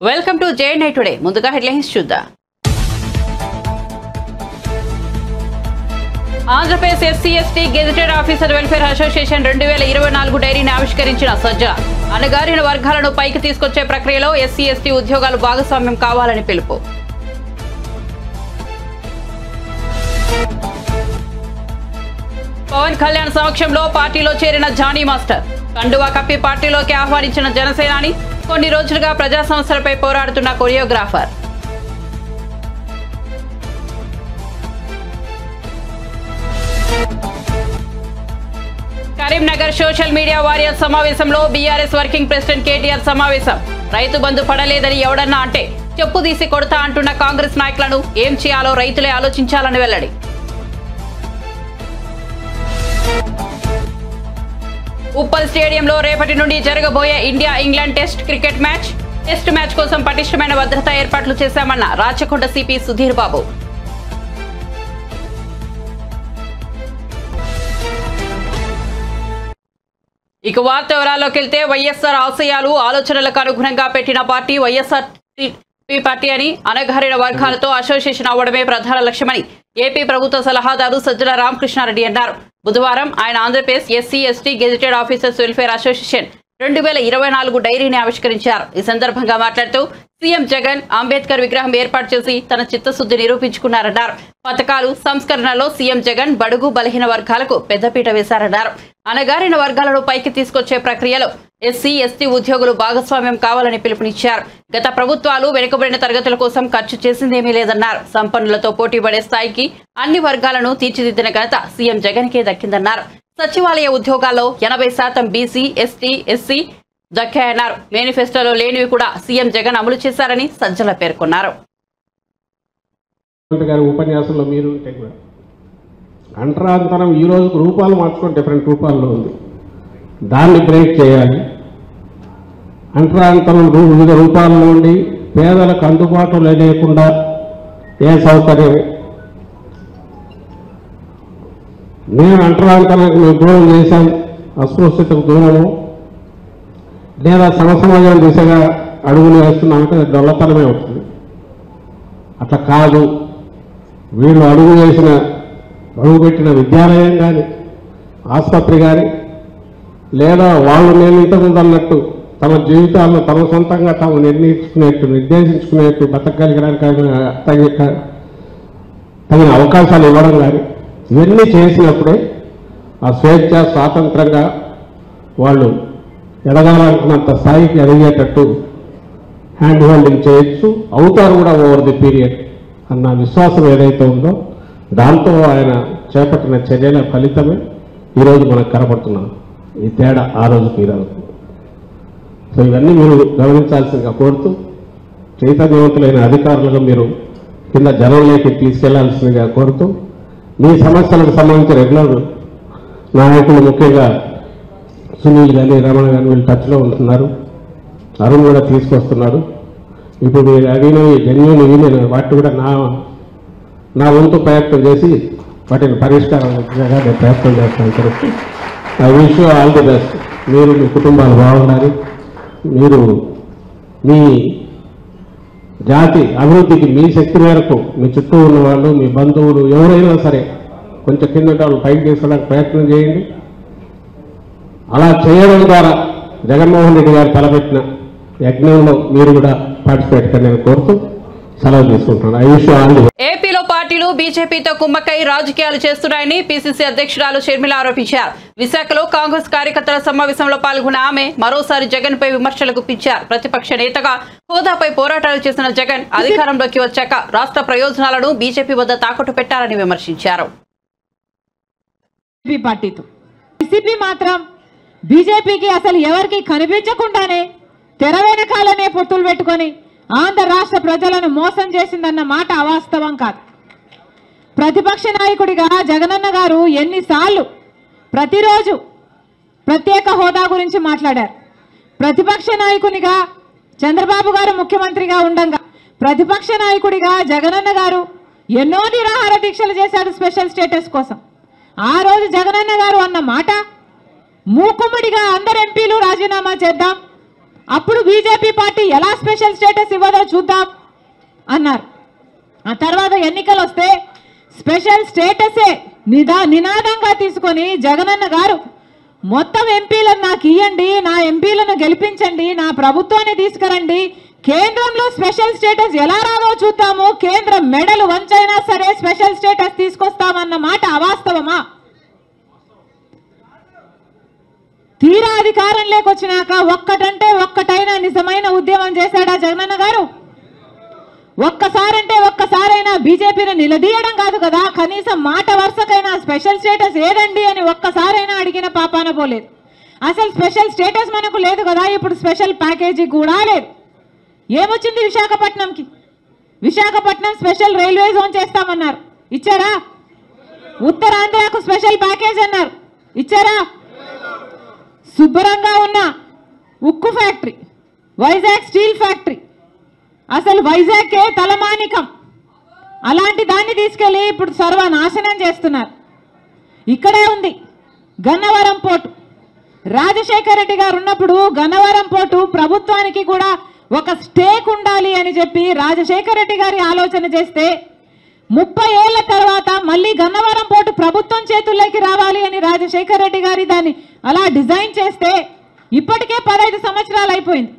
Welcome to JNI today. ముందుగా headlines చూద్దాం. Andhra Pradesh ఎస్సీ/ఎస్టీ gazetted officer welfare association 2024 డైరీని ఆవిష్కరించిన సజ్జల. అణగారిన వర్గాలను పైకి తీసుకొచ్చే ప్రక్రియలో ఎస్సీ/ఎస్టీ ఉద్యోగాలు భాగస్వామ్యం కావాలని పిలుపు. పవన్ కళ్యాణ్ సమక్షంలో పార్టీలో చేరిన జానీ మాస్టర్. కండువా కప్పి పార్టీలోకి ఆహ్వానించిన జనసేనాని. కొన్ని రోజులుగా ప్రజా సమస్యలపై పోరాడుతున్న choreographer. Karimnagar social media warriors సమావేశంలో బీఆర్ఎస్ వర్కింగ్ ప్రెసిడెంట్ కేటీఆర్ సమావేశం. రైతు బంధు పడలేదని ఎవడన్నా అంటే చెప్పు తీసి కొడతా అంటున్న కాంగ్రెస్ నాయకులను ఏం చేయాలో రైతులే ఆలోచించాలని వెల్లడి. ఉప్పల్ స్టేడియంలో రేపటి నుండి జరగబోయే India-England test cricket match. Test match కోసం పటిష్టమైన భద్రతా ఏర్పాట్లు చేశామన్న రాచకొండ సిపి సుధీర్ బాబు. ఇక వార్త వివరాల్లోకి వెళ్తే వైఎస్ఆర్ ఆశయాలు ఆలోచనలకు అనుగుణంగా పెట్టిన పార్టీ వైఎస్ఆర్ పార్టీ అని అణగారిన వర్గాలతో అసోసియేషన్ అవ్వడమే ప్రధాన లక్ష్యమని ఏపీ ప్రభుత్వ సలహాదారు సజ్జల రామకృష్ణారెడ్డి అన్నారు. బుధవారం ఆయన Andhra Pradesh ఎస్సీ/ఎస్టీ gazetted officers welfare association 2024 డైరీని ఆవిష్కరించారు. ఈ సందర్భంగా మాట్లాడుతూ సీఎం జగన్ అంబేద్కర్ విగ్రహం ఏర్పాటు చేసి తన చిత్తశుద్ధి నిరూపించుకున్నారన్నారు. పథకాలు సంస్కరణలో సీఎం జగన్ బడుగు బలహీన వర్గాలకు పెద్దపీట వేశారన్నారు. అణగారిన వర్గాలను పైకి తీసుకొచ్చే ప్రక్రియలో ఎస్సీ/ఎస్టీ ఉద్యోగులు భాగస్వామ్యం కావాలని పిలుపునిచ్చారు. గత ప్రభుత్వాలు వెనుకబడిన తరగతుల కోసం ఖర్చు చేసిందేమీ లేదన్నారు. సంపన్నులతో పోటీపడే స్థాయికి అన్ని వర్గాలను తీర్చిదిద్దిన ఘనత సీఎం జగన్కే దక్కిందన్నారు. సచివాలయ ఉద్యోగాల్లో 80% బీసీ, ఎస్టీ, ఎస్సీ దక్కాయన్నారు. మేనిఫెస్టోలో లేనివి కూడా సీఎం జగన్ అమలు చేశారని సజ్జల పేర్కొన్నారు. ఉపన్యాసంలో మీరు అంటరాంతరం ఈ రోజు రూపాలు మార్చుకొని డిఫరెంట్ రూపాల్లో ఉంది. దాన్ని బ్రేక్ చేయాలి. అంటరాంతరం వివిధ రూపాల నుండి పేదలకు అందుబాటులో లేకుండా ఏ సౌకర్యం నేను అంటరాంతరానికి మేము దూరం చేశాం, అస్పృశ్యతకు దూరము లేదా సమసమాజం దిశగా అడుగులు వేస్తున్నామంటే దొల్లతనమే అవుతుంది. అట్లా కాదు. వీళ్ళు అడుగుపెట్టిన విద్యాలయం కానీ ఆసుపత్రి కానీ లేదా వాళ్ళు నేను ఇంతకుముందు అన్నట్టు తమ జీవితాలను తమ సొంతంగా తాము నిర్దేశించుకునేట్టు బతకగలిగడానికి తగిన అవకాశాలు ఇవ్వడం కానీ ఇవన్నీ చేసినప్పుడే ఆ స్వేచ్ఛ స్వాతంత్రంగా వాళ్ళు ఎదగాలనుకున్నంత స్థాయికి ఎదిగేటట్టు హ్యాండ్ హోల్డింగ్ చేయొచ్చు, అవుతారు కూడా ఓవర్ ది పీరియడ్ అన్న విశ్వాసం ఏదైతే ఉందో దాంతో ఆయన చేపట్టిన చర్యల ఫలితమే ఈరోజు మనకు కనపడుతున్నాం. ఈ తేడా ఆ రోజుకి ఈరోజు. సో ఇవన్నీ మీరు గమనించాల్సిందిగా కోరుతూ చైతన్యవంతులైన అధికారులుగా మీరు కింద జనంలోకి తీసుకెళ్లాల్సిందిగా కోరుతూ మీ సమస్యలకు సంబంధించి రెగ్యులర్ నాయకులు ముఖ్యంగా సునీల్ కానీ రమణ కానీ వీళ్ళు టచ్లో ఉంటున్నారు. అరుణ్ కూడా తీసుకొస్తున్నారు. ఇప్పుడు మీరు అడిగినవి జెన్యూన్ ఇవి నేను వాటిని కూడా నా వంతు ప్రయత్నం చేసి వాటిని పరిష్కారం నేను ప్రయత్నం చేస్తాను. Correct. I wish you all the best. మీరు మీ కుటుంబాలు బాగుండాలి. మీరు మీ జాతి అభివృద్ధికి మీ శక్తి మేరకు మీ చుట్టూ ఉన్నవాళ్ళు మీ బంధువులు ఎవరైనా సరే కొంచెం కింద వాళ్ళు పైకి తీసుకోవడానికి ప్రయత్నం చేయండి. అలా చేయడం ద్వారా జగన్మోహన్ రెడ్డి గారు తలపెట్టిన యజ్ఞంలో మీరు కూడా పార్టిసిపేట్ నేను కోరుతూ సెలవు తీసుకుంటున్నాను. ఏపీలో పార్టీలు బీజేపీతో కుమ్మక్కై రాజకీయాలు చేస్తున్నాయని పీసీసీ అధ్యక్షురాలు షర్మిల ఆరోపించారు. విశాఖలో కాంగ్రెస్ కార్యకర్తల సమావేశంలో పాల్గొన్న ఆమె మరోసారి జగన్ పై విమర్శలు గుప్పించారు. ప్రతిపక్ష నేతగా హోదాపై పోరాటాలు చేసిన జగన్ అధికారంలోకి వచ్చాక రాష్ట్ర ప్రయోజనాలను బీజేపీ వద్ద తాకట్టు పెట్టారని విమర్శించారు. బీజేపీకి అసలు ఎవరికి కనిపించకుండానే తెర వెనకాలనే పొత్తులు పెట్టుకొని ఆంధ్ర రాష్ట్ర ప్రజలను మోసం చేసిందన్న మాట అవాస్తవం కాదు. ప్రతిపక్ష నాయకుడిగా జగనన్న గారు ఎన్నిసార్లు ప్రతిరోజు ప్రత్యేక హోదా గురించి మాట్లాడారు. ప్రతిపక్ష నాయకునిగా చంద్రబాబు గారు ముఖ్యమంత్రిగా ఉండగా ప్రతిపక్ష నాయకుడిగా జగనన్న గారు ఎన్నో నిరాహార దీక్షలు చేశారు స్పెషల్ స్టేటస్ కోసం. ఆ రోజు జగనన్న గారు అన్న మాట మూకుమ్మడిగా అందరు ఎంపీలు రాజీనామా చేద్దాం, అప్పుడు బీజేపీ పార్టీ ఎలా స్పెషల్ స్టేటస్ ఇవ్వదో చూద్దాం అన్నారు. ఆ తర్వాత ఎన్నికలు వస్తే స్పెషల్ స్టేటసే నినాదంగా తీసుకొని జగనన్న గారు మొత్తం ఎంపీలను నాకు ఇవ్వండి, నా ఎంపీలను గెలిపించండి, నా ప్రభుత్వాన్ని తీసుకురండి, కేంద్రంలో స్పెషల్ స్టేటస్ ఎలా రాదో చూద్దాము, కేంద్రం మెడలు వంచైనా సరే స్పెషల్ స్టేటస్ తీసుకొస్తామన్న మాట అవాస్తవమా? తీరా అధికారం లేకొచ్చినాక ఒక్కటంటే ఒక్కటైనా నిజమైన ఉద్యమం చేశాడా జగనన్న గారు? ఒక్కసారంటే ఒక్కసారైనా బీజేపీని నిలదీయడం కాదు కదా, కనీసం మాట వరుసకైనా స్పెషల్ స్టేటస్ ఏదండి అని ఒక్కసారైనా అడిగిన పాపాన పోలేదు. అసలు స్పెషల్ స్టేటస్ మనకు లేదు కదా, ఇప్పుడు స్పెషల్ ప్యాకేజీ కూడా లేదు. ఏమొచ్చింది విశాఖపట్నంకి? విశాఖపట్నం స్పెషల్ రైల్వే జోన్ చేస్తామన్నారు, ఇచ్చారా? ఉత్తరాంధ్రకు స్పెషల్ ప్యాకేజ్ అన్నారు, ఇచ్చారా? శుభ్రంగా ఉన్న ఉక్కు ఫ్యాక్టరీ, వైజాగ్ స్టీల్ ఫ్యాక్టరీ, అసలు వైజాగ్కే తలమానికం, అలాంటి దాన్ని తీసుకెళ్లి ఇప్పుడు సర్వనాశనం చేస్తున్నారు. ఇక్కడే ఉంది గన్నవరం పోర్టు. రాజశేఖర రెడ్డి గారు ఉన్నప్పుడు గన్నవరం పోర్టు ప్రభుత్వానికి కూడా ఒక స్టేక్ ఉండాలి అని చెప్పి రాజశేఖర రెడ్డి గారి ఆలోచన చేస్తే 30 ఏళ్ల తర్వాత మళ్ళీ గన్నవరం పోర్టు ప్రభుత్వం చేతుల్లోకి రావాలి అని రాజశేఖర రెడ్డి గారి దాన్ని అలా డిజైన్ చేస్తే ఇప్పటికే 15 సంవత్సరాలు అయిపోయింది.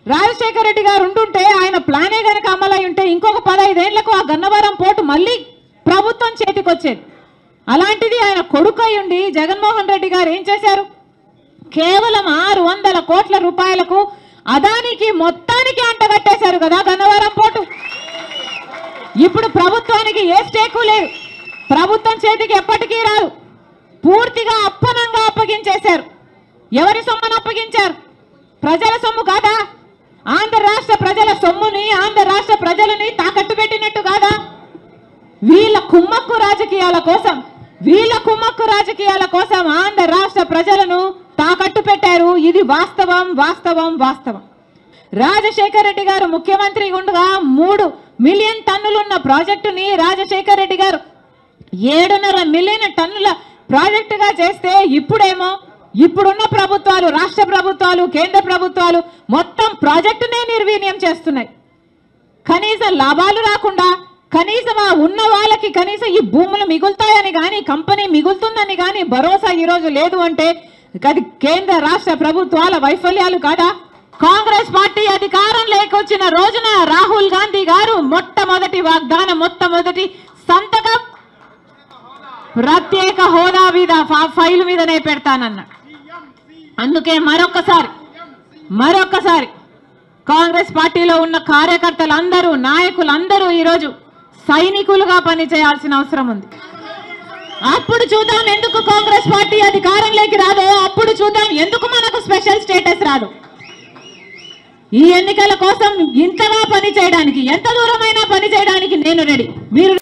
రాజశేఖర రెడ్డి గారు ఉంటుంటే ఆయన ప్లానే కనుక అమలై ఉంటే ఇంకొక 15 ఏళ్లకు ఆ గన్నవరం పోర్టు మళ్ళీ ప్రభుత్వం చేతికి వచ్చేది. అలాంటిది ఆయన కొడుకై ఉండి జగన్మోహన్ రెడ్డి గారు ఏం చేశారు? కేవలం 600 కోట్ల రూపాయలకు అదానికి మొత్తానికి అంటగట్టేశారు కదా గన్నవరం పోర్టు. ఇప్పుడు ప్రభుత్వానికి ఏ స్టేకు లేదు, ప్రభుత్వం చేతికి ఎప్పటికీ రాదు, పూర్తిగా అప్పనంగా అప్పగించేశారు. ఎవరి సొమ్మును అప్పగించారు? ప్రజల సొమ్ము కాదా? ఆంధ్ర రాష్ట్ర ప్రజల సొమ్ముని, ఆంధ్ర రాష్ట్ర ప్రజలని తాకట్టు పెట్టినట్టు కాదా? వీళ్ళ కుమ్మక్కు రాజకీయాల కోసం ఆంధ్ర రాష్ట్ర ప్రజలను తాకట్టు పెట్టారు. ఇది వాస్తవం వాస్తవం వాస్తవం. రాజశేఖర రెడ్డి గారు ముఖ్యమంత్రి ఉండగా 3 మిలియన్ టన్నులున్న ప్రాజెక్టుని రాజశేఖర రెడ్డి గారు 7.5 మిలియన్ టన్నుల ప్రాజెక్టుగా చేస్తే ఇప్పుడేమో ఇప్పుడున్న ప్రభుత్వాలు, రాష్ట్ర ప్రభుత్వాలు, కేంద్ర ప్రభుత్వాలు మొత్తం ప్రాజెక్టునే నిర్వీర్యం చేస్తున్నాయి. కనీసం లాభాలు రాకుండా, కనీసం ఆ ఉన్న వాళ్ళకి కనీసం ఈ భూములు మిగులుతాయని కానీ, కంపెనీ మిగులుతుందని కానీ భరోసా ఈరోజు లేదు అంటే అది కేంద్ర రాష్ట్ర ప్రభుత్వాల వైఫల్యాలు కాదా? కాంగ్రెస్ పార్టీ అధికారం లేకొచ్చిన రోజున రాహుల్ గాంధీ గారు మొట్టమొదటి వాగ్దానం, మొట్టమొదటి సంతకం ప్రత్యేక హోదా మీద ఫైల్ మీదనే పెడతానన్న. అందుకే మరొక్కసారి కాంగ్రెస్ పార్టీలో ఉన్న కార్యకర్తలందరూ, నాయకులందరూ ఈరోజు సైనికులుగా పనిచేయాల్సిన అవసరం ఉంది. అప్పుడు చూద్దాం ఎందుకు కాంగ్రెస్ పార్టీ అధికారంలోకి రాదో, అప్పుడు చూద్దాం ఎందుకు మనకు స్పెషల్ స్టేటస్ రాదు. ఈ ఎన్నికల కోసం ఇంతగా పని చేయడానికి, ఎంత దూరమైనా పని చేయడానికి నేను రెడీ. మీరు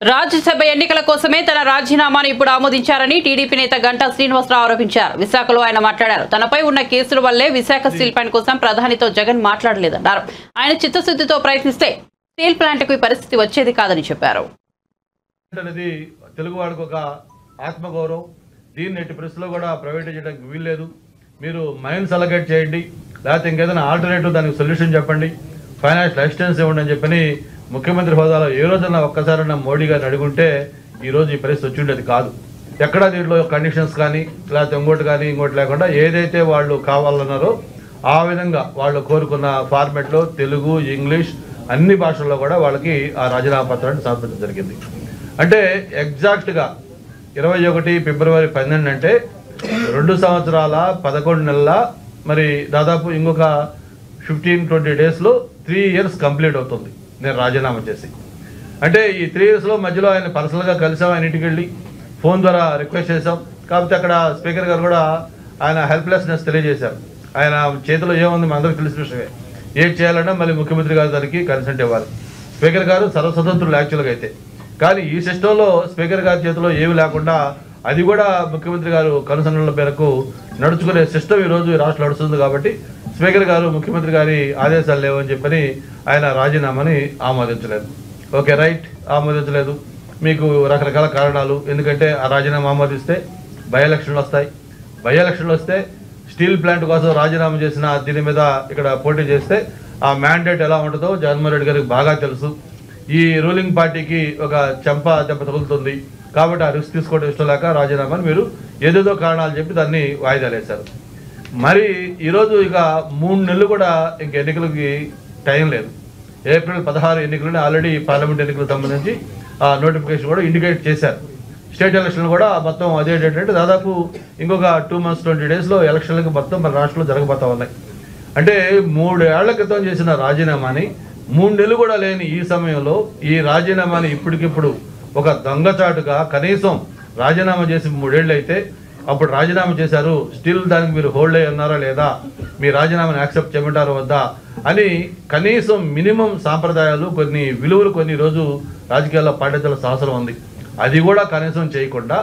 రాజ్యసభ ఎన్నికల కోసమే తన రాజీనామాను ఇప్పుడు ఆమోదించారని టీడీపీ నేత గంటా శ్రీనివాసరావు ఆరోపించారు. విశాఖలో ఆయన మాట్లాడారు. తనపై ఉన్న కేసుల వల్లే విశాఖ స్టీల్ ప్లాంట్ కోసం ప్రధానితో జగన్ మాట్లాడలేదన్నారు. ఆయన చిత్తశుద్ధితో ప్రయత్నిస్తే స్టీల్ ప్లాంట్ కు ఈ పరిస్థితి వచ్చేది కాదని చెప్పారు. తెలుగు వాడికి ఒక ఆత్మగౌరవం, దీన్ని ఎట్టి పరిస్థితుల్లో కూడా ప్రైవేట్ చేయడానికి వీల్లేదు. మీరు మైన్స్ అలొకేట్ చేయండి, లేకపోతే ఇంకేదైనా ఆల్టర్నేటివ్ దానికి సొల్యూషన్ చెప్పండి, ఫైనాన్షియల్ అసిస్టెన్స్ ఇవ్వండి అని చెప్పని ముఖ్యమంత్రి హోదాలో ఏ రోజున ఒక్కసారైనా మోడీ గారిని అడుగుంటే ఈరోజు ఈ పరిస్థితి వచ్చి ఉండేది కాదు. ఎక్కడా దీంట్లో కండిషన్స్ కానీ లేకపోతే ఇంకోటి లేకుండా ఏదైతే వాళ్ళు కావాలన్నారో ఆ విధంగా వాళ్ళు కోరుకున్న ఫార్మెట్లో తెలుగు, ఇంగ్లీష్ అన్ని భాషల్లో కూడా వాళ్ళకి ఆ రాజీనామా పత్రాన్ని సమర్పించడం జరిగింది. అంటే ఎగ్జాక్ట్గా 21 ఫిబ్రవరి 12 అంటే 2 సంవత్సరాల 11 నెలల, మరి దాదాపు ఇంకొక 15-20 డేస్లో 3 ఇయర్స్ కంప్లీట్ అవుతుంది నేను రాజీనామా చేసి. అంటే ఈ 3 ఇయర్స్లో మధ్యలో ఆయన పర్సనల్గా కలిసాం, ఆయన ఇంటికి వెళ్ళి ఫోన్ ద్వారా రిక్వెస్ట్ చేసాం. కాకపోతే అక్కడ స్పీకర్ గారు కూడా ఆయన హెల్ప్లెస్నెస్ తెలియజేశారు. ఆయన చేతిలో ఏముంది మన అందరికీ తెలిసిన విషయమే. ఏం చేయాలన్నా మళ్ళీ ముఖ్యమంత్రి గారి దానికి కన్సెంట్ ఇవ్వాలి. స్పీకర్ గారు సర్వస్వతంత్రులు యాక్చువల్గా అయితే, కానీ ఈ సిస్టంలో స్పీకర్ గారి చేతిలో ఏమి లేకుండా అది కూడా ముఖ్యమంత్రి గారు కనుసన్నల మేరకు నడుచుకునే సిస్టమ్ ఈరోజు ఈ రాష్ట్రంలో నడుస్తుంది. కాబట్టి స్పీకర్ గారు ముఖ్యమంత్రి గారి ఆదేశాలు లేవని చెప్పని ఆయన రాజీనామాని ఆమోదించలేదు. Okay right, ఆమోదించలేదు. మీకు రకరకాల కారణాలు, ఎందుకంటే ఆ రాజీనామా ఆమోదిస్తే బై ఎలక్షన్లు వస్తాయి. బై ఎలక్షన్లు వస్తే స్టీల్ ప్లాంట్ కోసం రాజీనామా చేసిన దీని మీద ఇక్కడ పోటీ చేస్తే ఆ మ్యాండేట్ ఎలా ఉంటుందో జగన్మోహన్ రెడ్డి గారికి బాగా తెలుసు. ఈ రూలింగ్ పార్టీకి ఒక చెంప దెబ్బ తగులుతుంది కాబట్టి ఆ రిస్క్ తీసుకోవడం ఇష్టం లేక రాజీనామాని మీరు ఏదేదో కారణాలు చెప్పి దాన్ని వాయిదాలు వేశారు. మరి ఈరోజు ఇక 3 నెలలు కూడా ఇంక ఎన్నికలకి టైం లేదు. ఏప్రిల్ 16 ఎన్నికలని ఆల్రెడీ పార్లమెంట్ ఎన్నికలకు సంబంధించి ఆ నోటిఫికేషన్ కూడా ఇండికేట్ చేశారు. స్టేట్ ఎలక్షన్లు కూడా మొత్తం అదే డేట్ అంటే దాదాపు ఇంకొక 2 months 20 daysలో ఎలక్షన్లకు మొత్తం మన రాష్ట్రంలో జరగబోతా ఉన్నాయి. అంటే 3 ఏళ్ల క్రితం చేసిన రాజీనామాని 3 నెలలు కూడా లేని ఈ సమయంలో ఈ రాజీనామాని ఇప్పటికిప్పుడు ఒక దొంగచాటుగా కనీసం రాజీనామా చేసి 3 ఏళ్ళు అయితే అప్పుడు రాజీనామా చేశారు, స్టిల్ దానికి మీరు హోల్డ్ అయ్యి ఉన్నారా లేదా, మీ రాజీనామాని యాక్సెప్ట్ చేయమంటారా వద్దా అని కనీసం మినిమం సాంప్రదాయాలు కొన్ని విలువలు కొన్ని రోజు రాజకీయాల్లో పాటించాల్సిన అవసరం ఉంది. అది కూడా కనీసం చేయకుండా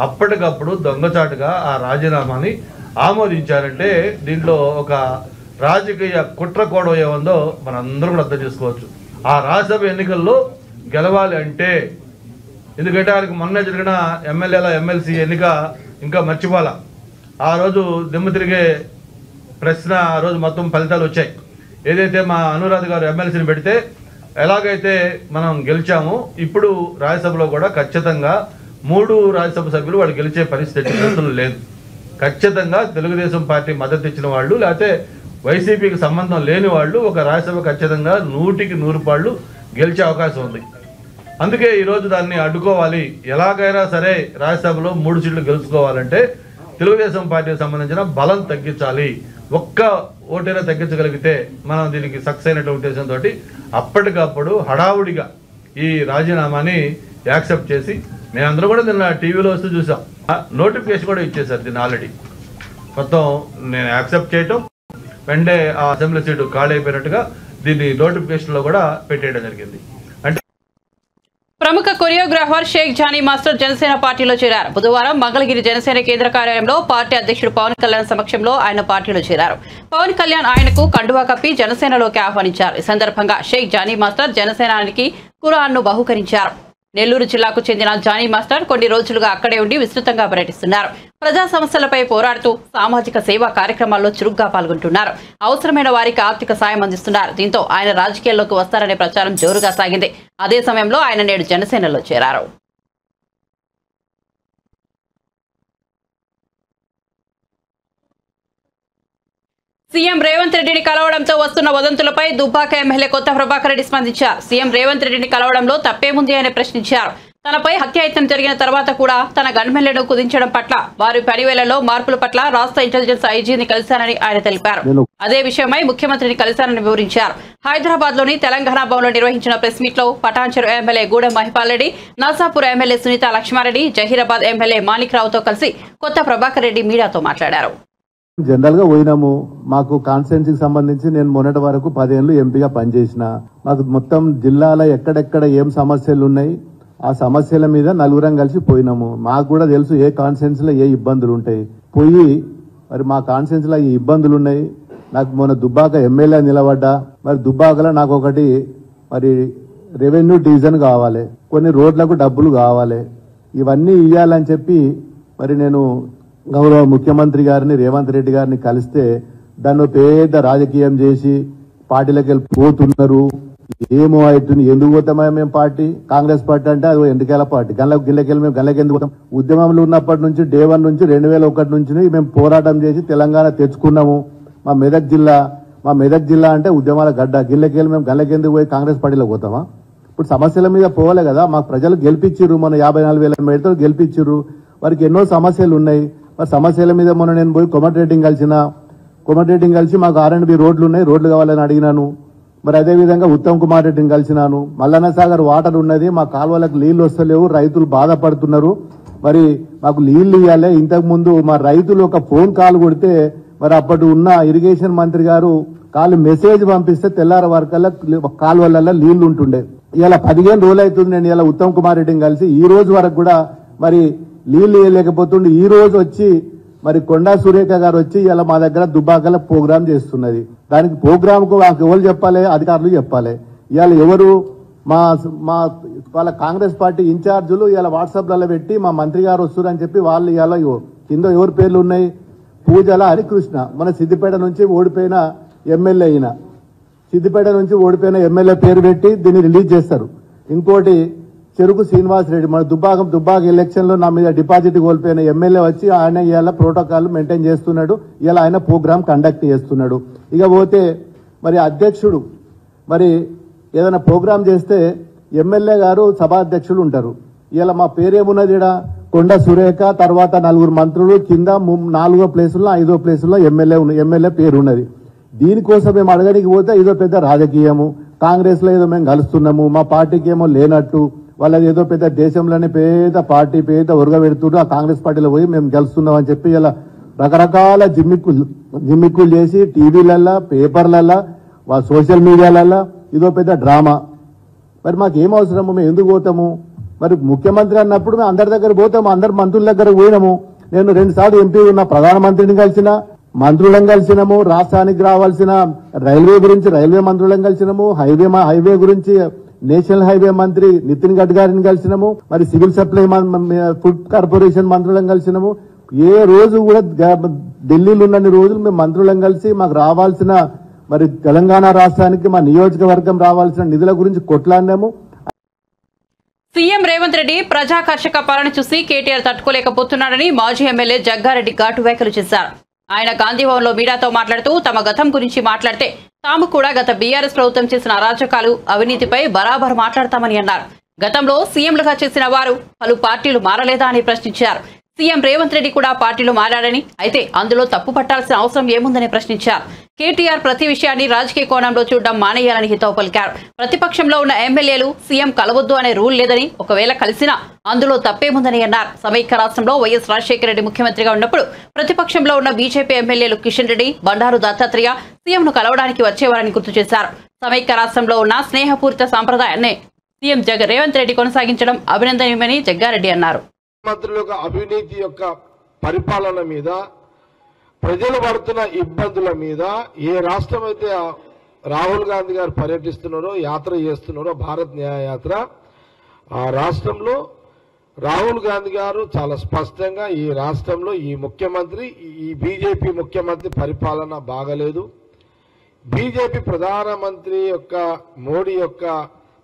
అప్పటికప్పుడు దొంగచాటుగా ఆ రాజీనామాని ఆమోదించారంటే దీంట్లో ఒక రాజకీయ కుట్ర కోణం ఏముందో మనందరూ కూడా అర్థం చేసుకోవచ్చు. ఆ రాజ్యసభ ఎన్నికల్లో గెలవాలి అంటే ఎందుకంటే ఆయనకు మొన్న జరిగిన ఎమ్మెల్యేల ఎమ్మెల్సీ ఎన్నిక ఇంకా మర్చిపోవాలా. ఆ రోజు దిమ్మ తిరిగే ప్రశ్న ఆ రోజు మొత్తం ఫలితాలు వచ్చాయి. ఏదైతే మా అనురాధ గారు ఎమ్మెల్సీని పెడితే ఎలాగైతే మనం గెలిచామో ఇప్పుడు రాజ్యసభలో కూడా ఖచ్చితంగా 3 రాజ్యసభ సభ్యులు వాళ్ళు గెలిచే పరిస్థితి లేదు. ఖచ్చితంగా తెలుగుదేశం పార్టీ మద్దతు ఇచ్చిన వాళ్ళు లేకపోతే వైసీపీకి సంబంధం లేని వాళ్ళు ఒక రాజ్యసభ ఖచ్చితంగా 100కి 100 పాళ్ళు గెలిచే అవకాశం ఉంది. అందుకే ఈరోజు దాన్ని అడ్డుకోవాలి. ఎలాగైనా సరే రాజ్యసభలో 3 సీట్లు గెలుచుకోవాలంటే తెలుగుదేశం పార్టీకి సంబంధించిన బలం తగ్గించాలి. ఒక్క ఓటైనా తగ్గించగలిగితే మనం దీనికి సక్సెస్ అయినటువంటి ఉద్దేశంతో అప్పటికప్పుడు హడావుడిగా ఈ రాజీనామాని యాక్సెప్ట్ చేసి మేమందరం కూడా నిన్న టీవీలో వస్తూ చూసాం. నోటిఫికేషన్ కూడా ఇచ్చేశారు దీన్ని ఆల్రెడీ. మొత్తం నేను యాక్సెప్ట్ చేయటం వెంటనే ఆ అసెంబ్లీ సీటు ఖాళీ అయిపోయినట్టుగా దీన్ని నోటిఫికేషన్లో కూడా పెట్టేయడం జరిగింది. ప్రముఖ కొరియోగ్రాఫర్ షేక్ జానీ మాస్టర్ జనసేన పార్టీలో చేరారు. బుధవారం మంగళగిరి జనసేన కేంద్ర కార్యాలయంలో పార్టీ అధ్యక్షుడు పవన్ కళ్యాణ్ సమక్షంలో ఆయన పార్టీలో చేరారు. పవన్ కళ్యాణ్ ఆయనకు కండువా కప్పి జనసేనలోకి ఆహ్వానించారు. ఈ సందర్భంగా షేక్ జానీ మాస్టర్ జనసేనానికి ఖురాన్ను బహూకరించారు. నెల్లూరు జిల్లాకు చెందిన జానీ మాస్టర్ కొన్ని రోజులుగా అక్కడే ఉండి విస్తృతంగా పర్యటిస్తున్నారు. ప్రజా సమస్యలపై పోరాడుతూ సామాజిక సేవా కార్యక్రమాల్లో చురుగ్గా పాల్గొంటున్నారు. అవసరమైన వారికి ఆర్థిక సాయం అందిస్తున్నారు. దీంతో ఆయన రాజకీయాల్లోకి వస్తారనే ప్రచారం జోరుగా సాగింది. అదే సమయంలో ఆయన నేడు జనసేనలో చేరారు. సీఎం రేవంత్ రెడ్డిని కలవడంతో వస్తున్న వదంతులపై దుబ్బాక ఎమ్మెల్యే కొత్త ప్రభాకర్ రెడ్డి స్పందించారు. సీఎం రేవంత్ రెడ్డిని కలవడంలో తప్పేముంది అని ప్రశ్నించారు. తనపై హత్యాయత్నం జరిగిన తర్వాత కూడా తన గన్మెన్లను కుదించడం పట్ల వారి పనివేళలో మార్పుల పట్ల రాష్ట్ర ఇంటెలిజెన్స్ ఐజీని కలిశానని ఆయన తెలిపారు. అదే విషయమై ముఖ్యమంత్రిని కలిశానని వివరించారు. హైదరాబాద్ లోని తెలంగాణ భవన్లో నిర్వహించిన ప్రెస్ మీట్ లో Patancheru MLA Gudem Mahipal Reddy, Narsapur MLA Sunitha Laxmareddy, Zaheerabad MLA Manik రావుతో కలిసి కొత్త ప్రభాకర్ రెడ్డి మీడియాతో మాట్లాడారు. జనరల్ గా పోయినాము. మాకు కాన్స్టిట్యున్సీకి సంబంధించి నేను మొన్నటి వరకు 10 ఏళ్లు ఎంపీగా పనిచేసిన. మాకు మొత్తం జిల్లాలో ఎక్కడెక్కడ ఏం సమస్యలు ఉన్నాయి ఆ సమస్యల మీద నలుగురం కలిసి పోయినాము. మాకు కూడా తెలుసు ఏ కాన్స్టిట్యున్సీలో ఏ ఇబ్బందులు ఉంటాయి. పోయి మరి మా కాన్స్టిట్యున్సీలో ఈ ఇబ్బందులు ఉన్నాయి. నాకు మొన్న దుబ్బాక ఎమ్మెల్యే నిలబడ్డా. మరి దుబ్బాకలో నాకు ఒకటి మరి రెవెన్యూ డివిజన్ కావాలి, కొన్ని రోడ్లకు డబ్బులు కావాలి. ఇవన్నీ ఇవ్వాలని చెప్పి మరి నేను గౌరవ ముఖ్యమంత్రి గారిని రేవంత్ రెడ్డి గారిని కలిస్తే దాన్ని పెద్ద రాజకీయం చేసి పార్టీలకు వెళ్ళి పోతున్నారు. ఏమో అవుతుంది, ఎందుకు పోతామా మేము పార్టీ? కాంగ్రెస్ పార్టీ అంటే అది ఎండికేల పార్టీ. గిల్లకెళ్ళి మేము గల్లకి ఎందుకు పోతాం? ఉద్యమంలో ఉన్నప్పటి నుంచి డే 1 నుంచి 2001 నుంచి మేము పోరాటం చేసి తెలంగాణ తెచ్చుకున్నాము. మా మెదక్ జిల్లా అంటే ఉద్యమాల గడ్డ. గిల్లకెళ్ళి మేము గల్లకెందుకు పోయి కాంగ్రెస్ పార్టీలో పోతామా? ఇప్పుడు సమస్యల మీద పోవాలి కదా. మాకు ప్రజలు గెలిపించారు, మన 54,000 మేడతో గెలిపించారు. వారికి ఎన్నో సమస్యలు ఉన్నాయి. మరి సమస్యల మీద మొన్న నేను పోయి కోమటిరెడ్డిని కలిసి మాకు R&B రోడ్లు ఉన్నాయి, రోడ్లు కావాలని అడిగినాను. మరి అదేవిధంగా ఉత్తమ్ కుమార్ రెడ్డిని కలిసినాను. మల్లన్న సాగర్ వాటర్ ఉన్నది, మా కాలువలకు నీళ్లు వస్తలేవు, రైతులు బాధపడుతున్నారు, మరి మాకు నీళ్లు ఇవ్వాలి. ఇంతకు ముందు మా రైతులు ఒక ఫోన్ కాల్ కొడితే మరి అప్పటి ఉన్న ఇరిగేషన్ మంత్రి గారు మెసేజ్ పంపిస్తే తెల్లార వరకల్లా కాలువలలో నీళ్లు ఉంటుండే. ఇలా 15 రోజులు అవుతుంది నేను ఇలా ఉత్తమ్ కుమార్ రెడ్డిని కలిసి. ఈ రోజు వరకు కూడా మరి నీళ్లు ఇవ్వలేకపోతుండే. ఈ రోజు వచ్చి మరి కొండా సురేఖ గారు వచ్చి ఇలా మా దగ్గర దుబ్బాకల ప్రోగ్రామ్ చేస్తున్నది. దానికి ప్రోగ్రామ్ కు మాకు ఎవరు చెప్పాలి? అధికారులు చెప్పాలి. ఇవాళ ఎవరు మా వాళ్ళ కాంగ్రెస్ పార్టీ ఇన్ఛార్జీలు ఇలా వాట్సాప్లలో పెట్టి మా మంత్రి గారు వస్తున్నారని చెప్పి వాళ్ళు ఇలా కింద ఎవరి పేర్లు ఉన్నాయి? పూజల హరికృష్ణ మన సిద్దిపేట నుంచి ఓడిపోయిన ఎమ్మెల్యే అయిన సిద్దిపేట నుంచి ఓడిపోయిన ఎమ్మెల్యే పేరు పెట్టి దీన్ని రిలీజ్ చేస్తారు. ఇంకోటి చెరుకు శ్రీనివాస్ రెడ్డి మన దుబ్బాక ఎలక్షన్ లో నా మీద డిపాజిట్ కోల్పోయిన ఎమ్మెల్యే వచ్చి ఆయన ఇవాళ ప్రోటోకాల్ మెయింటైన్ చేస్తున్నాడు. ఇలా ఆయన ప్రోగ్రామ్ కండక్ట్ చేస్తున్నాడు. ఇక పోతే మరి అధ్యక్షుడు మరి ఏదైనా ప్రోగ్రామ్ చేస్తే ఎమ్మెల్యే గారు సభాధ్యక్షులు ఉంటారు. ఇలా మా పేరేమున్నది ఇక్కడ కొండ సురేఖ తర్వాత 4 మంత్రులు కింద 4వ ప్లేసుల్లో 5వ ప్లేసుల్లో ఎమ్మెల్యే పేరు ఉన్నది. దీనికోసం మేము అడగడానికి పోతే ఇదో పెద్ద రాజకీయము, కాంగ్రెస్ లో ఏదో మేము కలుస్తున్నాము, మా పార్టీకి ఏమో లేనట్టు, వాళ్ళది ఏదో పెద్ద దేశంలోనే పేద పార్టీ పేద ఉరగ పెడుతుండ్రు, ఆ కాంగ్రెస్ పార్టీలో పోయి మేము గెలుస్తున్నాం అని చెప్పి ఇలా రకరకాల జిమ్మిక్కులు చేసి టీవీలల్లా పేపర్లల్లా సోషల్ మీడియాలల్లా ఇదో పెద్ద డ్రామా. మరి మాకు ఏం అవసరము, మేము ఎందుకు పోతాము? మరి ముఖ్యమంత్రి అన్నప్పుడు మేము అందరి దగ్గర పోతాము, అందరు మంత్రుల దగ్గర పోయినాము. నేను 2 సార్లు ఎంపీ ఉన్న ప్రధానమంత్రిని కలిసిన, మంత్రులను కలిసినాము, రాష్ట్రానికి రావాల్సిన రైల్వే గురించి రైల్వే మంత్రులను కలిసినాము, హైవే గురించి నేషనల్ హైవే మంత్రి నితిన్ గడ్కరీని కలిసినాము, మరి సివిల్ సప్లై ఫుడ్ కార్పొరేషన్ మంత్రులను కలిసినాము. ఏ రోజు కూడా ఢిల్లీలో ఉన్నన్ని రోజులు మేము మంత్రులను కలిసి మాకు రావాల్సిన మరి తెలంగాణ రాష్ట్రానికి మా నియోజకవర్గం రావాల్సిన నిధుల గురించి కొట్లాడినాము. సీఎం రేవంత్ రెడ్డి ప్రజాకర్షక పాలన చూసి కేటీఆర్ తట్టుకోలేకపోతున్నాడని మాజీ ఎమ్మెల్యే జగ్గారెడ్డి ఘాటు వ్యాఖ్యలు చేశారు. ఆయన గాంధీభవన్లో మీడియాతో మాట్లాడుతూ తమ గతం గురించి మాట్లాడితే తాము కూడా గత బీఆర్ఎస్ ప్రభుత్వం చేసిన అరాచకాలు అవినీతిపై బరాబర్ మాట్లాడతామని అన్నారు. గతంలో సీఎంలుగా చేసిన వారు పలు పార్టీలు మారలేదా అని ప్రశ్నించారు. సీఎం రేవంత్ రెడ్డి కూడా పార్టీలు మారాడని, అయితే అందులో తప్పు పట్టాల్సిన అవసరం ఏముందని ప్రశ్నించారు. కేటీఆర్ ప్రతి విషయాన్ని రాజకీయ కోణంలో చూడడం మానేయాలని హితవు పలికారు. ప్రతిపక్షంలో ఉన్న ఎమ్మెల్యేలు సీఎం కలవద్దు అనే రూల్ లేదని, ఒకవేళ కలిసినా అందులో తప్పేముందని అన్నారు. సమైక్య రాష్ట్రంలో వైఎస్ రాజశేఖర రెడ్డి ముఖ్యమంత్రిగా ఉన్నప్పుడు ప్రతిపక్షంలో ఉన్న బీజేపీ ఎమ్మెల్యేలు కిషన్ రెడ్డి, బండారు దత్తాత్రేయ సీఎంను కలవడానికి వచ్చేవారని గుర్తు చేశారు. సమైక్య రాష్ట్రంలో ఉన్న స్నేహపూరిత సాంప్రదాయాన్ని సీఎం రేవంత్ రెడ్డి కొనసాగించడం అభినందనీయమని జగ్గారెడ్డి అన్నారు. మంత్రుల యొక్క అవినీతి యొక్క పరిపాలన మీద, ప్రజలు పడుతున్న ఇబ్బందుల మీద ఏ రాష్ట్రం అయితే రాహుల్ గాంధీ గారు పర్యటిస్తున్నారో, యాత్ర చేస్తున్నారో, భారత్ న్యాయ యాత్ర, ఆ రాష్ట్రంలో రాహుల్ గాంధీ గారు చాలా స్పష్టంగా ఈ రాష్ట్రంలో ఈ ముఖ్యమంత్రి, ఈ బీజేపీ ముఖ్యమంత్రి పరిపాలన బాగలేదు, బీజేపీ ప్రధానమంత్రి యొక్క మోడీ యొక్క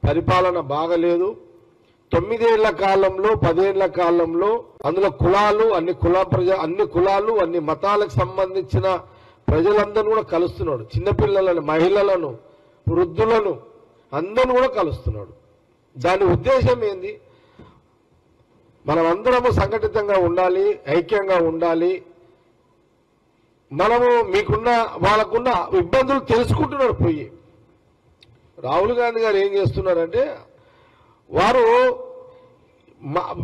పరిపాలన బాగలేదు, 9 ఏళ్ల కాలంలో 10 ఏళ్ల కాలంలో అందులో కులాలు అన్ని కులాలు అన్ని మతాలకు సంబంధించిన ప్రజలందరూ కూడా కలుస్తున్నాడు. చిన్నపిల్లలను, మహిళలను, వృద్ధులను అందరూ కూడా కలుస్తున్నాడు. దాని ఉద్దేశం ఏంది? మనమందరము సంఘటితంగా ఉండాలి, ఐక్యంగా ఉండాలి. మనము వాళ్ళకున్న ఇబ్బందులు తెలుసుకుంటున్నాడు. పోయి రాహుల్ గాంధీ గారు ఏం చేస్తున్నారంటే, వారు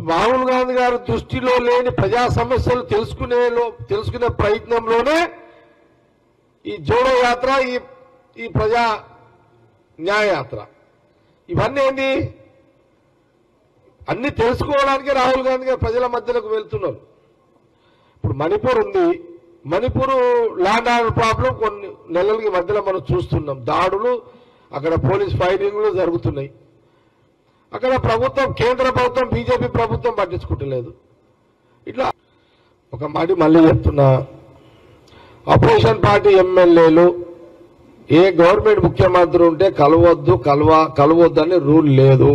రాహుల్ గాంధీ గారి దృష్టిలో లేని ప్రజా సమస్యలు తెలుసుకునే ప్రయత్నంలోనే ఈ జోడో యాత్ర, ఈ ప్రజా న్యాయ యాత్ర, ఇవన్నీ ఏంటి, అన్ని తెలుసుకోవడానికి రాహుల్ గాంధీ గారు ప్రజల మధ్యలోకి వెళ్తున్నారు. ఇప్పుడు మణిపూర్ ఉంది, మణిపూర్ ల్యాండ్ ఆర్డర్ ప్రాబ్లం కొన్ని నెలలకి మధ్యలో మనం చూస్తున్నాం. దాడులు, అక్కడ పోలీస్ ఫైటింగ్లు జరుగుతున్నాయి. అక్కడ ప్రభుత్వం, కేంద్ర ప్రభుత్వం, బీజేపీ ప్రభుత్వం పట్టించుకుంటలేదు. ఇట్లా ఒక మాట మళ్ళీ చెప్తున్నా, అపోజిషన్ పార్టీ ఎమ్మెల్యేలు ఏ గవర్నమెంట్ ముఖ్యమంత్రి ఉంటే కలవద్దు అని రూల్ లేదు.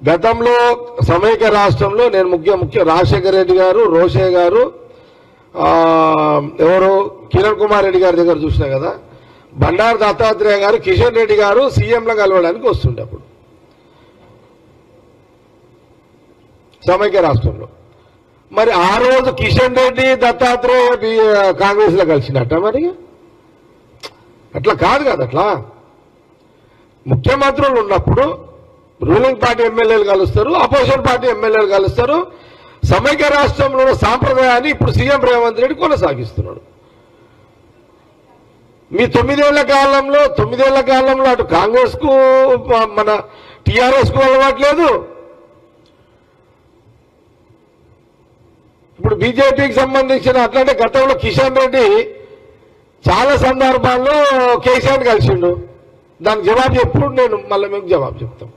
గతంలో సమైక్య రాష్ట్రంలో నేను ముఖ్య రాజశేఖర రెడ్డి గారు, రోషే గారు, ఎవరు కిరణ్ కుమార్ రెడ్డి గారి దగ్గర చూసినా కదా, బండారు దత్తాత్రేయ గారు, కిషన్ రెడ్డి గారు సీఎంలో కలవడానికి వస్తుండే అప్పుడు సమైక్య రాష్ట్రంలో. మరి ఆ రోజు కిషన్ రెడ్డి, దత్తాత్రేయ కాంగ్రెస్ లో కలిసినట్ట? మరి అట్లా కాదు కదా. అట్లా ముఖ్యమంత్రులు ఉన్నప్పుడు రూలింగ్ పార్టీ ఎమ్మెల్యేలు కలుస్తారు, అపోజిషన్ పార్టీ ఎమ్మెల్యేలు కలుస్తారు. సమైక్య రాష్ట్రంలో సాంప్రదాయాన్ని ఇప్పుడు సీఎం రేవంత్ రెడ్డి కొనసాగిస్తున్నాడు. మీ 9 ఏళ్ల కాలంలో అటు కాంగ్రెస్ కు మన టీఆర్ఎస్ కు అలవాట్లేదు, ఇప్పుడు బీజేపీకి సంబంధించిన. అట్లాంటి గతంలో కిషన్ రెడ్డి చాలా సందర్భాల్లో కేసీఆర్ కలిసిండు. దానికి జవాబు ఎప్పుడు నేను మళ్ళీ మీకు జవాబు చెప్తాం.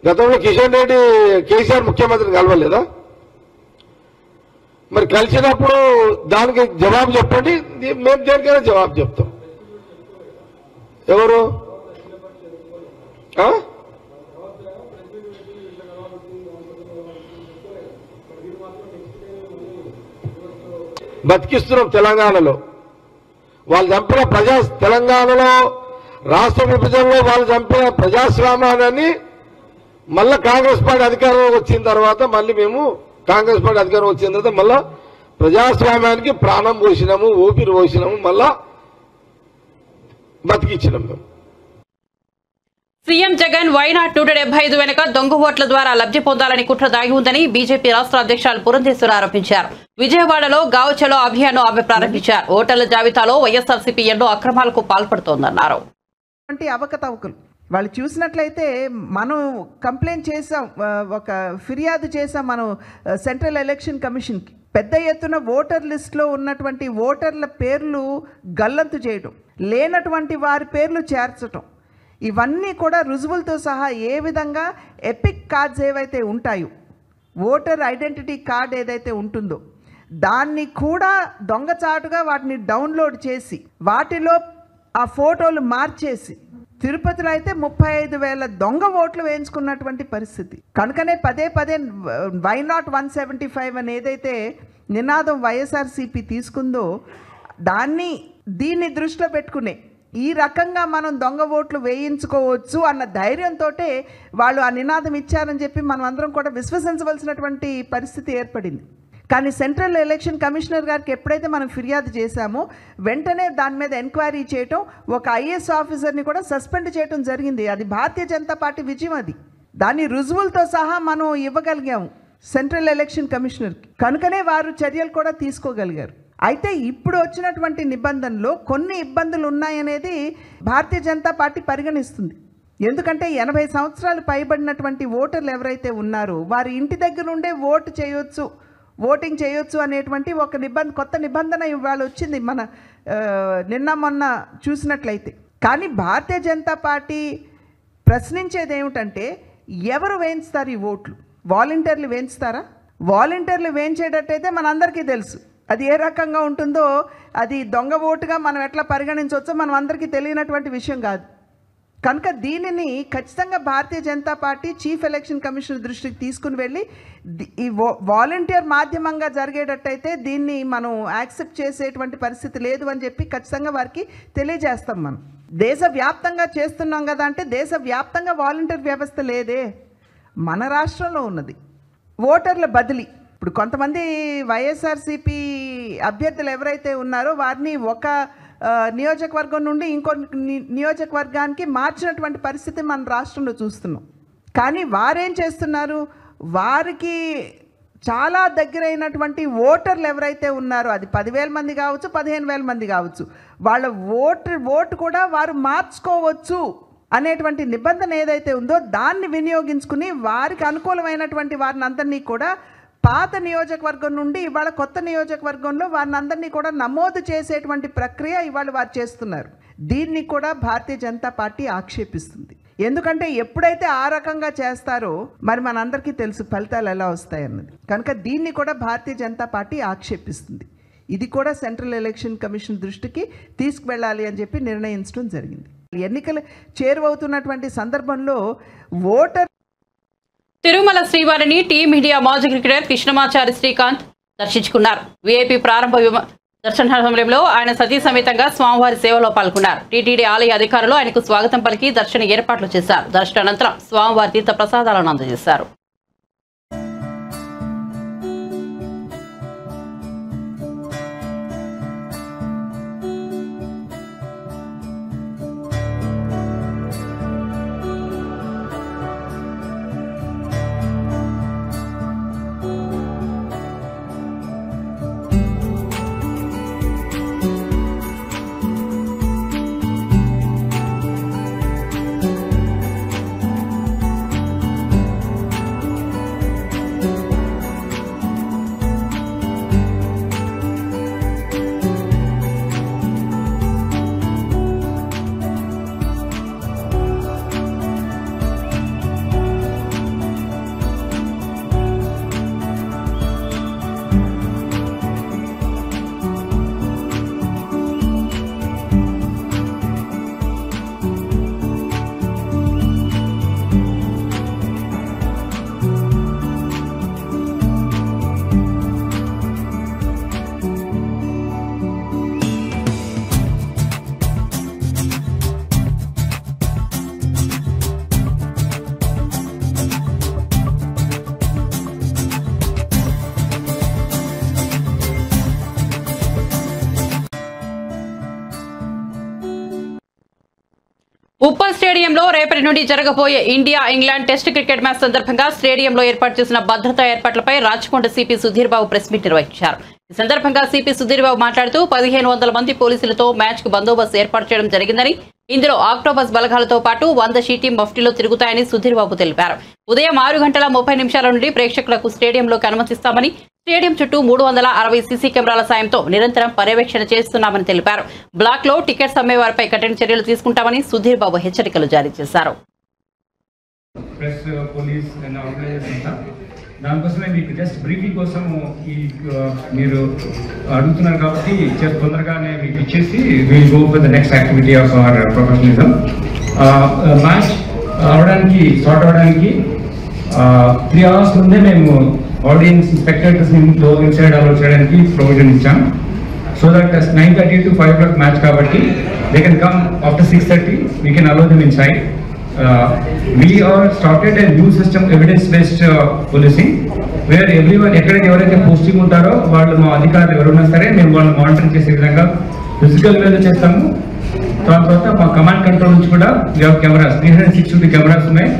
గతంలో కిషన్ రెడ్డి కేసీఆర్ ముఖ్యమంత్రిని కలవలేదా? మరి కలిసినప్పుడు దానికి జవాబు చెప్పండి, మేము దేనికైనా జవాబు చెప్తాం. ఎవరు బతికిస్తున్నాం తెలంగాణలో. వాళ్ళు చంపిన తెలంగాణలో రాష్ట్ర విభజనలో వాళ్ళు చంపిన ప్రజాస్వామ్యాన్ని మళ్ళా కాంగ్రెస్ పార్టీ అధికారం వచ్చిన తర్వాత మళ్ళీ మేము కాంగ్రెస్ పార్టీ అధికారం వచ్చిన తర్వాత మళ్ళా ప్రజాస్వామ్యానికి ప్రాణం పోసినాము, ఊపిరి పోసినాము, మళ్ళా బతికిచ్చినాం మేము. సీఎం జగన్ వైనాట్ 175 వెనుక దొంగ ఓట్ల ద్వారా లబ్ధి పొందాలని కుట్ర దాగి ఉందని బీజేపీ రాష్ట్ర అధ్యక్షులు పురంధేశ్వరి ఆరోపించారు. విజయవాడలో గావుచలో అభియాన్ను ఆమె ప్రారంభించారు. ఓటర్ల జాబితాలో వైఎస్ఆర్సీపీ ఎన్నో అక్రమాలకు పాల్పడుతోందన్నారు. అవకతవకలు వాళ్ళు చూసినట్లయితే మనం కంప్లైంట్ చేసాం, ఒక ఫిర్యాదు చేసాం మనం సెంట్రల్ ఎలక్షన్ కమిషన్కి. పెద్ద ఎత్తున ఓటర్ లిస్టులో ఉన్నటువంటి ఓటర్ల పేర్లు గల్లంతు చేయడం, లేనటువంటి వారి పేర్లు చేర్చడం, ఇవన్నీ కూడా రుజువులతో సహా ఏ విధంగా ఎపిక్ కార్డ్స్ ఏవైతే ఉంటాయో, ఓటర్ ఐడెంటిటీ కార్డ్ ఏదైతే ఉంటుందో దాన్ని కూడా దొంగచాటుగా వాటిని డౌన్లోడ్ చేసి వాటిలో ఆ ఫోటోలు మార్చేసి తిరుపతిలో అయితే 35,000 దొంగ ఓట్లు వేయించుకున్నటువంటి పరిస్థితి. కనుకనే పదే వైనాట్ 175 అని ఏదైతే నినాదం వైఎస్ఆర్సీపీ తీసుకుందో దీన్ని దృష్టిలో పెట్టుకునే ఈ రకంగా మనం దొంగ ఓట్లు వేయించుకోవచ్చు అన్న ధైర్యంతో వాళ్ళు ఆ నినాదం ఇచ్చారని చెప్పి మనం అందరం కూడా విశ్వసించవలసినటువంటి పరిస్థితి ఏర్పడింది. కానీ సెంట్రల్ ఎలక్షన్ కమిషనర్ గారికి ఎప్పుడైతే మనం ఫిర్యాదు చేశామో వెంటనే దాని మీద ఎంక్వైరీ చేయటం, ఒక ఐఏఎస్ ఆఫీసర్ని కూడా సస్పెండ్ చేయటం జరిగింది. అది భారతీయ జనతా పార్టీ విజయం. అది దాని రుజువులతో సహా మనం ఇవ్వగలిగాము సెంట్రల్ ఎలక్షన్ కమిషనర్కి. కనుకనే వారు చర్యలు కూడా తీసుకోగలిగారు. అయితే ఇప్పుడు వచ్చినటువంటి నిబంధనలో కొన్ని ఇబ్బందులు ఉన్నాయనేది భారతీయ జనతా పార్టీ పరిగణిస్తుంది. ఎందుకంటే 80 సంవత్సరాలు పైబడినటువంటి ఓటర్లు ఎవరైతే ఉన్నారో వారి ఇంటి దగ్గర నుండే ఓటింగ్ చేయొచ్చు అనేటువంటి ఒక కొత్త నిబంధన ఇవాళ వచ్చింది మన నిన్న మొన్న చూసినట్లయితే. కానీ భారతీయ జనతా పార్టీ ప్రశ్నించేది ఏమిటంటే, ఎవరు వేయించుతారు ఈ ఓట్లు? వాలంటీర్లు వేయించుతారా? వాలంటీర్లు వేయించేటట్టయితే మనందరికీ తెలుసు అది ఏ రకంగా ఉంటుందో. అది దొంగ ఓటుగా మనం ఎట్లా పరిగణించవచ్చో మనం అందరికీ తెలియనటువంటి విషయం కాదు. కనుక దీనిని ఖచ్చితంగా Bharatiya Janata Party chief election commissioner దృష్టికి తీసుకుని వెళ్ళి ఈ వాలంటీర్ మాధ్యమంగా జరిగేటట్టయితే దీన్ని మనం యాక్సెప్ట్ చేసేటువంటి పరిస్థితి లేదు అని చెప్పి ఖచ్చితంగా వారికి తెలియజేస్తాం. మనం దేశవ్యాప్తంగా చేస్తున్నాం కదా అంటే దేశవ్యాప్తంగా వాలంటీర్ వ్యవస్థ లేదే, మన రాష్ట్రంలో ఉన్నది. ఓటర్ల బదిలీ, ఇప్పుడు కొంతమంది వైఎస్ఆర్సీపీ అభ్యర్థులు ఎవరైతే ఉన్నారో వారిని ఒక నియోజకవర్గం నుండి ఇంకో నియోజకవర్గానికి మార్చినటువంటి పరిస్థితి మన రాష్ట్రంలో చూస్తున్నాం. కానీ వారేం చేస్తున్నారు, వారికి చాలా దగ్గరైనటువంటి ఓటర్లు ఎవరైతే ఉన్నారో అది 10,000 మంది కావచ్చు, 15,000 మంది కావచ్చు, వాళ్ళ ఓటు కూడా వారు మార్చుకోవచ్చు అనేటువంటి నిబంధన ఏదైతే ఉందో దాన్ని వినియోగించుకుని వారికి అనుకూలమైనటువంటి వారిని అందరినీ కూడా పాత నియోజకవర్గం నుండి ఇవాళ కొత్త నియోజకవర్గంలో వారిని అందరినీ కూడా నమోదు చేసేటువంటి ప్రక్రియ ఇవాళ వారు చేస్తున్నారు. దీన్ని కూడా భారతీయ జనతా పార్టీ ఆక్షేపిస్తుంది. ఎందుకంటే ఎప్పుడైతే ఆ రకంగా చేస్తారో మరి మనందరికీ తెలుసు ఫలితాలు ఎలా వస్తాయన్నది. కనుక దీన్ని కూడా భారతీయ జనతా పార్టీ ఆక్షేపిస్తుంది. ఇది కూడా సెంట్రల్ ఎలక్షన్ కమిషన్ దృష్టికి తీసుకువెళ్ళాలి అని చెప్పి నిర్ణయించడం జరిగింది. ఎన్నికలు చేరువవుతున్నటువంటి సందర్భంలో ఓటర్ తిరుమల శ్రీవారిని టీమిండియా మాజీ క్రికెటర్ కృష్ణమాచారి శ్రీకాంత్ దర్శించుకున్నారు. వీఐపీ ప్రారంభ దర్శన సమయంలో ఆయన సతీ సమేతంగా స్వామివారి సేవలో పాల్గొన్నారు. టీటీడీ ఆలయ అధికారులు ఆయనకు స్వాగతం పలికి దర్శన ఏర్పాట్లు చేశారు. దర్శనానంతరం స్వామివారి తీర్థ ప్రసాదాలను అందజేశారు. ఉప్పల్ స్టేడియంలో రేపటి నుండి జరగబోయే India England test cricket match సందర్భంగా స్టేడియంలో ఏర్పాటు చేసిన భద్రతా ఏర్పాట్లపై Rachakonda CP Sudheer Babu press meet నిర్వహించారు. ఈ సందర్భంగా సిపి సుధీర్ బాబు మాట్లాడుతూ 1500 మంది పోలీసులతో మ్యాచ్ కు బందోబస్తు ఏర్పాటు చేయడం జరిగిందని, ఇందులో ఆక్టోపస్ బలగాలతో పాటు 100 షీ టీం మఫ్టీలో తిరుగుతాయని సుధీర్ బాబు తెలిపారు. ఉదయం 6:30 నుండి ప్రేక్షకులకు స్టేడియంలోకి అనుమతిస్తామని, స్టేడియం చుట్టూ 360 సీసీ కెమెరాల సాయంతో నిరంతరం పర్యవేక్షణ చేస్తున్నామని తెలిపారు. బ్లాక్ లో టికెట్స్ అమ్మే వారిపై కఠిన చర్యలు తీసుకుంటామని సుధీర్ బాబు హెచ్చరికలు జారీ చేశారు. దానికోసమే మీకు జస్ట్ బ్రీఫింగ్ కోసం మీరు అడుగుతున్నారు కాబట్టి తొందరగానే మీకు ఇచ్చేసి will go for the next activity of our professionalism. Match start అవడానికి 3 hours ముందే మేము ఆడియన్స్ స్పెక్టేటర్స్ ఇన్సైడ్ అలౌ చేయడానికి ప్రొవిజన్ ఇచ్చాం. So that 9:30 to 5 o'clock match కాబట్టి they can come after 6:30 we can allow them inside. We are started a new system, evidence-based policing, where everyone ఎవరైతే posting ఉంటారో వాళ్ళు మా అధికారులు ఎవరున్నా సరే మేము వాళ్ళు మానిటర్ చేసే విధంగా ఫిజికల్ వేలో చేస్తాము. దాని తర్వాత మా కమాండ్ కంట్రోల్ నుంచి కూడా కెమెరాస్ 360 కెమెరాస్ ఉన్నాయి.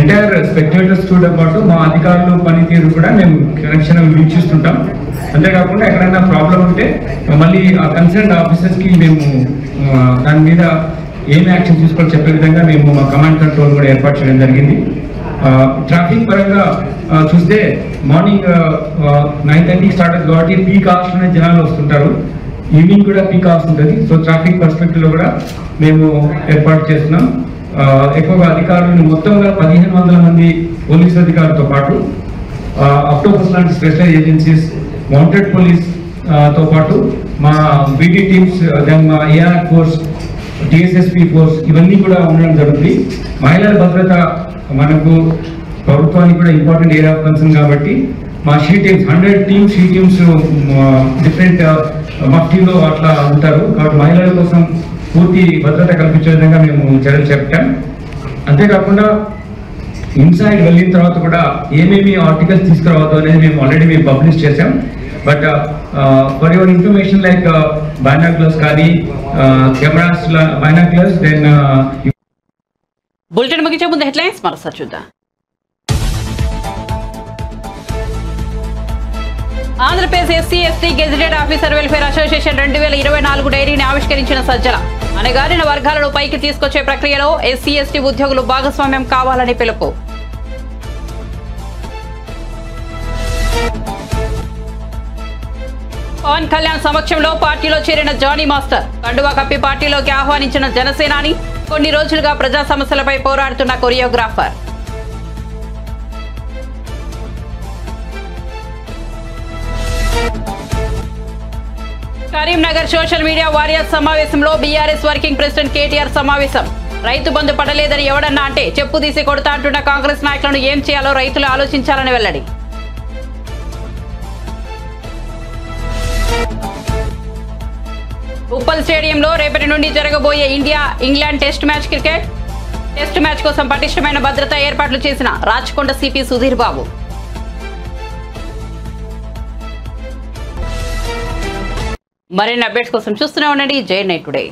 ఎంటైర్ స్పెక్టేటర్స్ తో పాటు మా అధికారులు పనితీరు కూడా మేము కనెక్షన్ వీక్షిస్తుంటాం. అంతేకాకుండా ఎక్కడైనా ప్రాబ్లం ఉంటే మళ్ళీ ఆ కన్సర్న్ ఆఫీసర్స్కి మేము దాని మీద ఏం యాక్షన్ తీసుకోవాలో చెప్పే విధంగా మేము మా కమాండ్ కంట్రోల్ కూడా ఏర్పాటు చేయడం జరిగింది. ట్రాఫిక్ పరంగా చూస్తే మార్నింగ్ 9:30 స్టార్ట్ అవుతుంది కాబట్టి పీక్ అవర్స్లోనే జనాలు వస్తుంటారు. ఈవినింగ్ కూడా పీక్ అవర్స్ ఉంటుంది. సో ట్రాఫిక్ పర్స్పెక్టివ్లో కూడా మేము ఏర్పాటు చేస్తున్నాం. ఎక్కువగా అధికారులను మొత్తంగా 1500 మంది పోలీసు అధికారులతో పాటు ఆక్టోపస్ లాంటి స్పెషల్ ఏజెన్సీస్, మౌంటెడ్ పోలీస్ తో పాటు మా బీటీ టీమ్స్, దెన్ మా ఏఆర్ ఫోర్స్, టీఎస్ఎస్పీ ఫోర్స్ ఇవన్నీ కూడా ఉండడం జరుగుతుంది. మహిళల భద్రత మనకు ప్రభుత్వానికి కూడా ఇంపార్టెంట్ ఏరియా ఆఫ్ కన్సర్న్ కాబట్టి మా she teams 100 she teams different మఫ్టీలో అట్లా ఉంటారు. కాబట్టి మహిళల కోసం పూర్తి భద్రత కల్పించే విధంగా మేము చర్యలు చేపట్టాం. అంతేకాకుండా ఇన్సైడ్ వెళ్ళిన తర్వాత కూడా ఏమేమి ఆర్టికల్స్ తీసుకురావద్దు అనేది మేము ఆల్రెడీ పబ్లిష్ చేసాం. But for your information like binoculars కానీ కెమెరాస్ బైనాక్యులర్స్ దెన్ బులెటిన్ ముగించే ముందు హెడ్లైన్స్ మరోసారి చూద్దాం. Andhra Pradesh SC ST gazetted officer welfare association 2024 డైరీని ఆవిష్కరించిన సజ్జల. అణగారిన వర్గాలను పైకి తీసుకొచ్చే ప్రక్రియలో ఎస్సీ ఎస్టీ ఉద్యోగులు భాగస్వామ్యం కావాలని పిలుపు. పవన్ కళ్యాణ్ సమక్షంలో పార్టీలో చేరిన జానీ మాస్టర్. కండువా కప్పి పార్టీలోకి ఆహ్వానించిన జనసేనాని. కొన్ని రోజులుగా ప్రజా సమస్యలపై పోరాడుతున్న choreographer. Karimnagar social media warriors సమావేశంలో బీఆర్ఎస్ వర్కింగ్ ప్రెసిడెంట్ కేటీఆర్ సమావేశం. రైతు బంధు పడలేదని ఎవడన్నా అంటే చెప్పు తీసి కొడతా అంటున్న కాంగ్రెస్ నాయకులను ఏం చేయాలో రైతులు ఆలోచించాలని వెల్లడి. ఉప్పల్ స్టేడియంలో రేపటి నుండి జరగబోయే ఇండియా ఇంగ్లాండ్ టెస్ట్ మ్యాచ్ కోసం పటిష్టమైన భద్రతా ఏర్పాట్లు చేసిన రాచకొండ సిపి సుధీర్ బాబు. మరిన్ని అప్డేట్స్ కోసం చూస్తూనే ఉండండి జై నైట్ టుడే.